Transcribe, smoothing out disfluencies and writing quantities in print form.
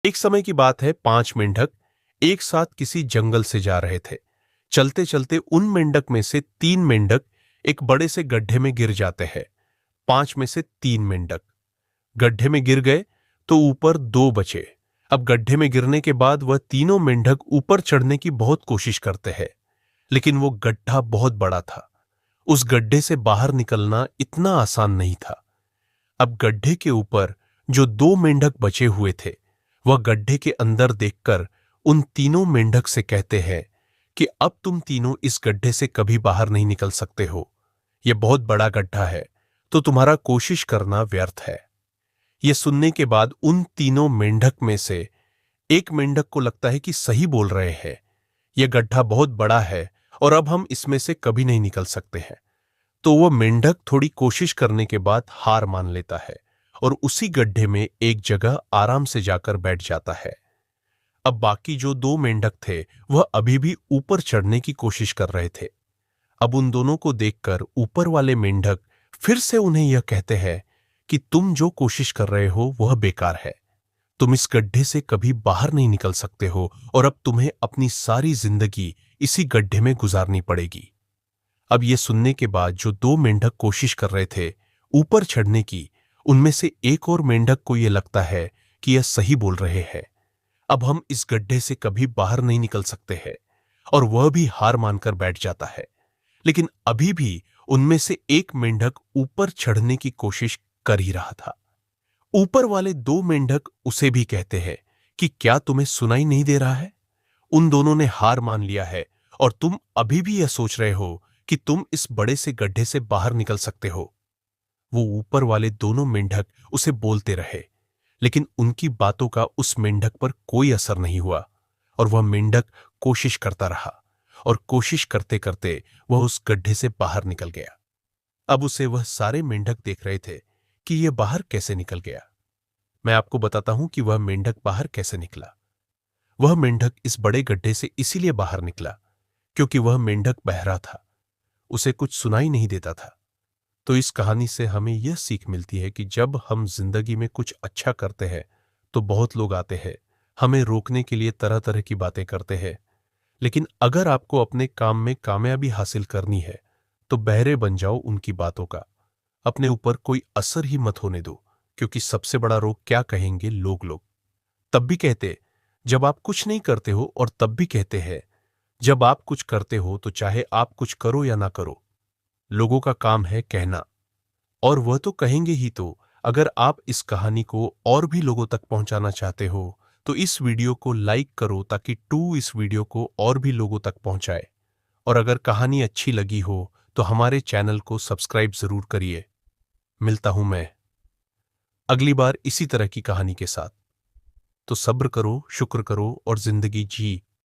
एक समय की बात है, 5 मेंढक एक साथ किसी जंगल से जा रहे थे। चलते चलते उन मेंढक में से 3 मेंढक एक बड़े से गड्ढे में गिर जाते हैं। 5 में से 3 मेंढक गड्ढे में गिर गए तो ऊपर 2 बचे। अब गड्ढे में गिरने के बाद वह तीनों मेंढक ऊपर चढ़ने की बहुत कोशिश करते हैं, लेकिन वो गड्ढा बहुत बड़ा था। उस गड्ढे से बाहर निकलना इतना आसान नहीं था। अब गड्ढे के ऊपर जो 2 मेंढक बचे हुए थे, वह गड्ढे के अंदर देखकर उन तीनों मेंढक से कहते हैं कि अब तुम तीनों इस गड्ढे से कभी बाहर नहीं निकल सकते हो। यह बहुत बड़ा गड्ढा है, तो तुम्हारा कोशिश करना व्यर्थ है। यह सुनने के बाद उन तीनों मेंढक में से एक मेंढक को लगता है कि सही बोल रहे हैं, यह गड्ढा बहुत बड़ा है और अब हम इसमें से कभी नहीं निकल सकते हैं। तो वह मेंढक थोड़ी कोशिश करने के बाद हार मान लेता है और उसी गड्ढे में एक जगह आराम से जाकर बैठ जाता है। अब बाकी जो 2 मेंढक थे, वह अभी भी ऊपर चढ़ने की कोशिश कर रहे थे। अब उन दोनों को देखकर ऊपर वाले मेंढक फिर से उन्हें यह कहते हैं कि तुम जो कोशिश कर रहे हो वह बेकार है। तुम इस गड्ढे से कभी बाहर नहीं निकल सकते हो और अब तुम्हें अपनी सारी जिंदगी इसी गड्ढे में गुजारनी पड़ेगी। अब यह सुनने के बाद जो 2 मेंढक कोशिश कर रहे थे ऊपर चढ़ने की, उनमें से एक और मेंढक को यह लगता है कि यह सही बोल रहे हैं। अब हम इस गड्ढे से कभी बाहर नहीं निकल सकते हैं और वह भी हार मानकर बैठ जाता है। लेकिन अभी भी उनमें से एक मेंढक ऊपर चढ़ने की कोशिश कर ही रहा था। ऊपर वाले 2 मेंढक उसे भी कहते हैं कि क्या तुम्हें सुनाई नहीं दे रहा है? उन दोनों ने हार मान लिया है और तुम अभी भी यह सोच रहे हो कि तुम इस बड़े से गड्ढे से बाहर निकल सकते हो। वो ऊपर वाले दोनों मेंढक उसे बोलते रहे, लेकिन उनकी बातों का उस मेंढक पर कोई असर नहीं हुआ और वह मेंढक कोशिश करता रहा और कोशिश करते करते वह उस गड्ढे से बाहर निकल गया। अब उसे वह सारे मेंढक देख रहे थे कि यह बाहर कैसे निकल गया। मैं आपको बताता हूं कि वह मेंढक बाहर कैसे निकला। वह मेंढक इस बड़े गड्ढे से इसीलिए बाहर निकला क्योंकि वह मेंढक बहरा था, उसे कुछ सुनाई नहीं देता था। तो इस कहानी से हमें यह सीख मिलती है कि जब हम जिंदगी में कुछ अच्छा करते हैं तो बहुत लोग आते हैं, हमें रोकने के लिए तरह तरह की बातें करते हैं। लेकिन अगर आपको अपने काम में कामयाबी हासिल करनी है तो बहरे बन जाओ उनकी बातों का। अपने ऊपर कोई असर ही मत होने दो, क्योंकि सबसे बड़ा रोग क्या कहेंगे लोग। तब भी कहते जब आप कुछ नहीं करते हो और तब भी कहते हैं जब आप कुछ करते हो तो चाहे आप कुछ करो या ना करो, लोगों का काम है कहना, और वह तो कहेंगे ही। तो अगर आप इस कहानी को और भी लोगों तक पहुंचाना चाहते हो तो इस वीडियो को लाइक करो ताकि टू इस वीडियो को और भी लोगों तक पहुंचाए। और अगर कहानी अच्छी लगी हो तो हमारे चैनल को सब्सक्राइब जरूर करिए। मिलता हूं मैं अगली बार इसी तरह की कहानी के साथ। तो सब्र करो, शुक्र करो और जिंदगी जी